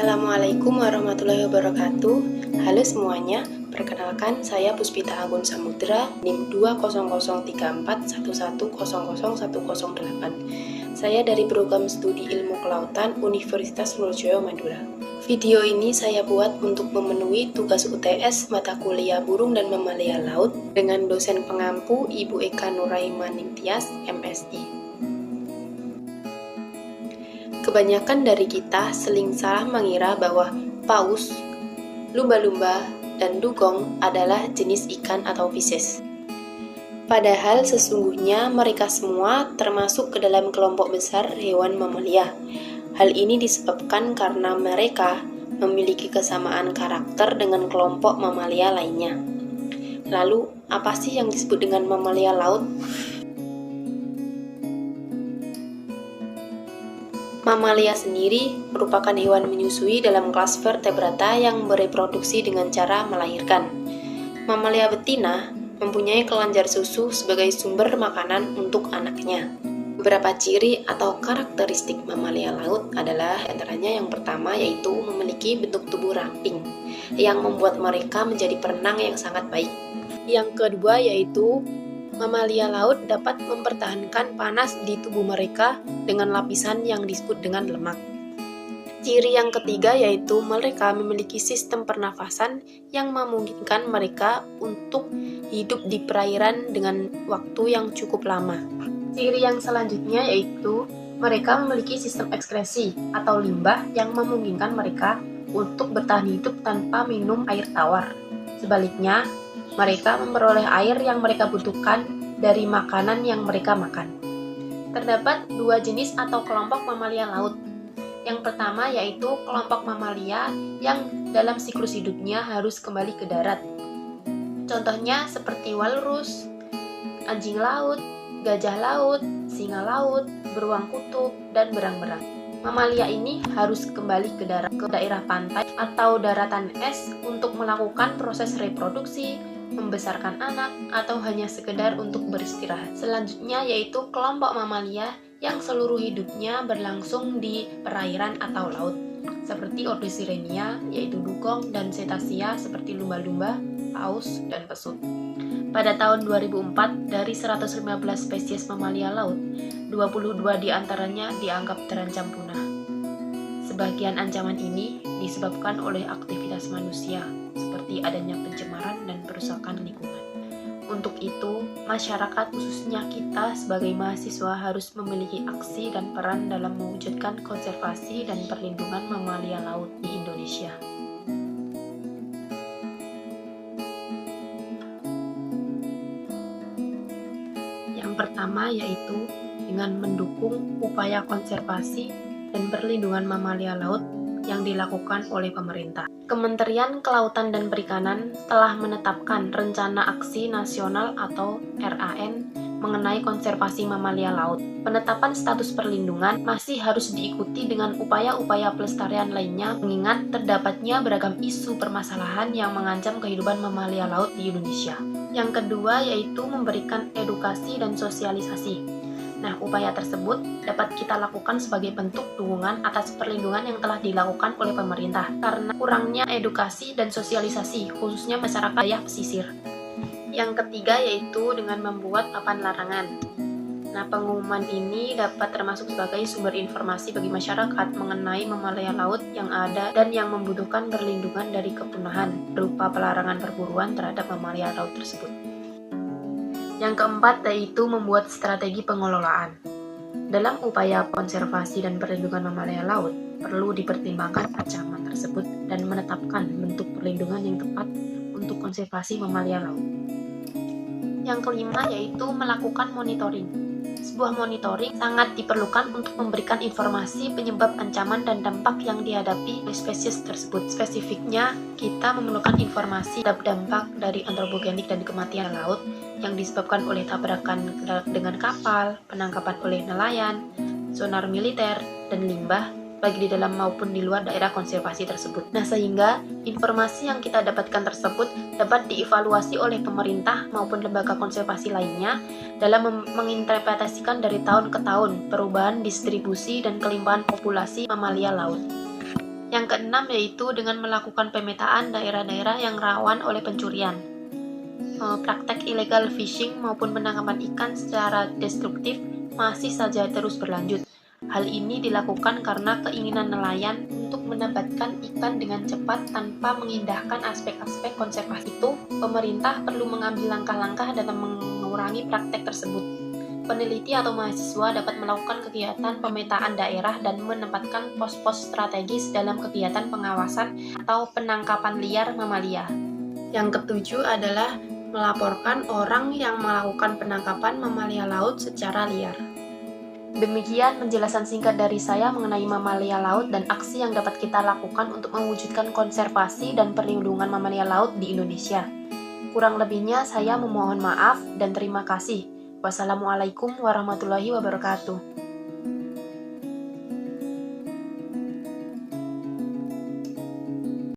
Assalamualaikum warahmatullahi wabarakatuh. Halo semuanya, perkenalkan saya Puspita Agun Samudra, NIM 2003411001008. Saya dari Program Studi Ilmu Kelautan Universitas Trunojoyo Madura. Video ini saya buat untuk memenuhi tugas UTS mata kuliah Burung dan Mamalia Laut dengan dosen pengampu Ibu Eka Nuraiman Ningtyas, MSI. Kebanyakan dari kita sering salah mengira bahwa paus, lumba-lumba, dan dugong adalah jenis ikan atau fishes. Padahal sesungguhnya mereka semua termasuk ke dalam kelompok besar hewan mamalia. Hal ini disebabkan karena mereka memiliki kesamaan karakter dengan kelompok mamalia lainnya. Lalu, apa sih yang disebut dengan mamalia laut? Mamalia sendiri merupakan hewan menyusui dalam kelas vertebrata yang bereproduksi dengan cara melahirkan. Mamalia betina mempunyai kelenjar susu sebagai sumber makanan untuk anaknya. Beberapa ciri atau karakteristik mamalia laut adalah antaranya yang pertama yaitu memiliki bentuk tubuh ramping yang membuat mereka menjadi perenang yang sangat baik. Yang kedua yaitu mamalia laut dapat mempertahankan panas di tubuh mereka dengan lapisan yang disebut dengan lemak. Ciri yang ketiga yaitu mereka memiliki sistem pernafasan yang memungkinkan mereka untuk hidup di perairan dengan waktu yang cukup lama. Ciri yang selanjutnya yaitu mereka memiliki sistem ekskresi atau limbah yang memungkinkan mereka untuk bertahan hidup tanpa minum air tawar. Sebaliknya, mereka memperoleh air yang mereka butuhkan dari makanan yang mereka makan. Terdapat dua jenis atau kelompok mamalia laut. Yang pertama yaitu kelompok mamalia yang dalam siklus hidupnya harus kembali ke darat. Contohnya seperti walrus, anjing laut, gajah laut, singa laut, beruang kutub, dan berang-berang. Mamalia ini harus kembali ke darat, ke daerah pantai atau daratan es untuk melakukan proses reproduksi, membesarkan anak, atau hanya sekedar untuk beristirahat. Selanjutnya yaitu kelompok mamalia yang seluruh hidupnya berlangsung di perairan atau laut, seperti Ordosirenia, yaitu dugong, dan cetacea seperti lumba-lumba, paus, dan pesut. Pada tahun 2004, dari 115 spesies mamalia laut, 22 diantaranya dianggap terancam punah. Sebagian ancaman ini disebabkan oleh aktivitas manusia, seperti adanya pencemaran dan perusakan lingkungan. Untuk itu, masyarakat khususnya kita sebagai mahasiswa harus memiliki aksi dan peran dalam mewujudkan konservasi dan perlindungan mamalia laut di Indonesia. Yang pertama yaitu dengan mendukung upaya konservasi dan perlindungan mamalia laut yang dilakukan oleh pemerintah. Kementerian Kelautan dan Perikanan telah menetapkan Rencana Aksi Nasional atau RAN mengenai konservasi mamalia laut. Penetapan status perlindungan masih harus diikuti dengan upaya-upaya pelestarian lainnya, mengingat terdapatnya beragam isu permasalahan yang mengancam kehidupan mamalia laut di Indonesia. Yang kedua yaitu memberikan edukasi dan sosialisasi. Nah, upaya tersebut dapat kita lakukan sebagai bentuk dukungan atas perlindungan yang telah dilakukan oleh pemerintah karena kurangnya edukasi dan sosialisasi, khususnya masyarakat wilayah pesisir. Yang ketiga yaitu dengan membuat papan larangan. Nah, pengumuman ini dapat termasuk sebagai sumber informasi bagi masyarakat mengenai mamalia laut yang ada dan yang membutuhkan perlindungan dari kepunahan, berupa pelarangan perburuan terhadap mamalia laut tersebut. Yang keempat yaitu membuat strategi pengelolaan. Dalam upaya konservasi dan perlindungan mamalia laut, perlu dipertimbangkan ancaman tersebut dan menetapkan bentuk perlindungan yang tepat untuk konservasi mamalia laut. Yang kelima yaitu melakukan monitoring. Sebuah monitoring sangat diperlukan untuk memberikan informasi penyebab ancaman dan dampak yang dihadapi oleh spesies tersebut. Spesifiknya, kita memerlukan informasi terhadap dampak dari antropogenik dan kematian laut yang disebabkan oleh tabrakan dengan kapal, penangkapan oleh nelayan, sonar militer, dan limbah, baik di dalam maupun di luar daerah konservasi tersebut. Nah, sehingga informasi yang kita dapatkan tersebut dapat dievaluasi oleh pemerintah maupun lembaga konservasi lainnya dalam menginterpretasikan dari tahun ke tahun perubahan distribusi dan kelimpahan populasi mamalia laut. Yang keenam yaitu dengan melakukan pemetaan daerah-daerah yang rawan oleh pencurian. Praktek illegal fishing maupun penangkapan ikan secara destruktif masih saja terus berlanjut. Hal ini dilakukan karena keinginan nelayan untuk mendapatkan ikan dengan cepat tanpa mengindahkan aspek-aspek konservasi itu. Pemerintah perlu mengambil langkah-langkah dalam mengurangi praktek tersebut. Peneliti atau mahasiswa dapat melakukan kegiatan pemetaan daerah dan menempatkan pos-pos strategis dalam kegiatan pengawasan atau penangkapan liar mamalia. Yang ketujuh adalah melaporkan orang yang melakukan penangkapan mamalia laut secara liar. Demikian penjelasan singkat dari saya mengenai mamalia laut dan aksi yang dapat kita lakukan untuk mewujudkan konservasi dan perlindungan mamalia laut di Indonesia. Kurang lebihnya saya memohon maaf dan terima kasih. Wassalamualaikum warahmatullahi wabarakatuh.